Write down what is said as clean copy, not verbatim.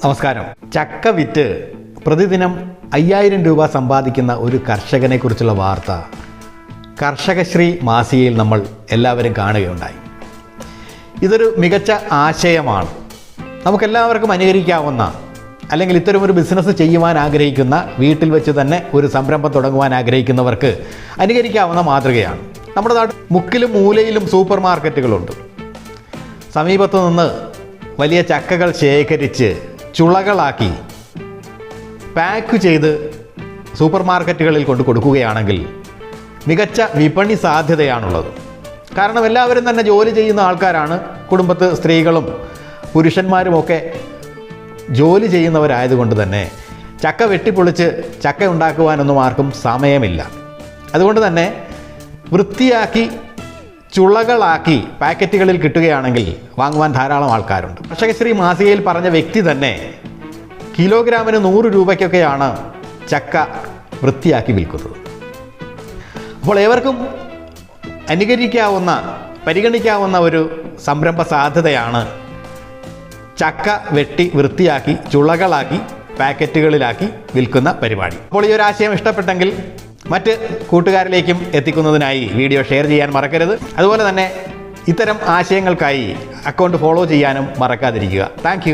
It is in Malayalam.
നമസ്കാരം. ചക്ക വിറ്റ് പ്രതിദിനം 5000 രൂപ സമ്പാദിക്കുന്ന ഒരു കർഷകനെ കുറിച്ചുള്ള വാർത്ത കർഷകശ്രീ മാസികയിൽ നമ്മൾ എല്ലാവരും കാണുകയുണ്ടായി. ഇതൊരു മികച്ച ആശയമാണ്. നമുക്കെല്ലാവർക്കും അനുകരിക്കാവുന്ന, അല്ലെങ്കിൽ ഇത്തരമൊരു ബിസിനസ് ചെയ്യുവാൻ ആഗ്രഹിക്കുന്ന, വീട്ടിൽ വെച്ച് തന്നെ ഒരു സംരംഭം തുടങ്ങുവാൻ ആഗ്രഹിക്കുന്നവർക്ക് അനുകരിക്കാവുന്ന മാതൃകയാണ്. നമ്മുടെ നാട്ടിൽ മുക്കിലും മൂലയിലും സൂപ്പർ മാർക്കറ്റുകളുണ്ട്. സമീപത്തു നിന്ന് വലിയ ചക്കകൾ ശേഖരിച്ച് ചുളകളാക്കി പാക്ക് ചെയ്ത് സൂപ്പർ മാർക്കറ്റുകളിൽ കൊണ്ട് കൊടുക്കുകയാണെങ്കിൽ മികച്ച വിപണി സാധ്യതയാണുള്ളത്. കാരണം എല്ലാവരും തന്നെ ജോലി ചെയ്യുന്ന ആൾക്കാരാണ്. കുടുംബത്ത് സ്ത്രീകളും പുരുഷന്മാരുമൊക്കെ ജോലി ചെയ്യുന്നവരായതുകൊണ്ട് തന്നെ ചക്ക വെട്ടിപ്പൊളിച്ച് ചക്ക ഉണ്ടാക്കുവാനൊന്നും ആർക്കും സമയമില്ല. അതുകൊണ്ട് തന്നെ വൃത്തിയാക്കി ചുളകളാക്കി പാക്കറ്റുകളിൽ കിട്ടുകയാണെങ്കിൽ വാങ്ങുവാൻ ധാരാളം ആൾക്കാരുണ്ട്. കർഷകശ്രീ മാസികയിൽ പറഞ്ഞ വ്യക്തി തന്നെ കിലോഗ്രാമിന് 100 രൂപയ്ക്കൊക്കെയാണ് ചക്ക വൃത്തിയാക്കി വിൽക്കുന്നത്. അപ്പോൾ ഏവർക്കും അനുകരിക്കാവുന്ന, പരിഗണിക്കാവുന്ന ഒരു സംരംഭ സാധ്യതയാണ് ചക്ക വെട്ടി വൃത്തിയാക്കി ചുളകളാക്കി പാക്കറ്റുകളിലാക്കി വിൽക്കുന്ന പരിപാടി. അപ്പോൾ ഈ ഒരു ആശയം ഇഷ്ടപ്പെട്ടെങ്കിൽ മറ്റ് കൂട്ടുകാരിലേക്കും എത്തിക്കുന്നതിനായി വീഡിയോ ഷെയർ ചെയ്യാൻ മറക്കരുത്. അതുപോലെ തന്നെ ഇത്തരം ആശയങ്ങൾക്കായി അക്കൗണ്ട് ഫോളോ ചെയ്യാനും മറക്കാതിരിക്കുക. താങ്ക്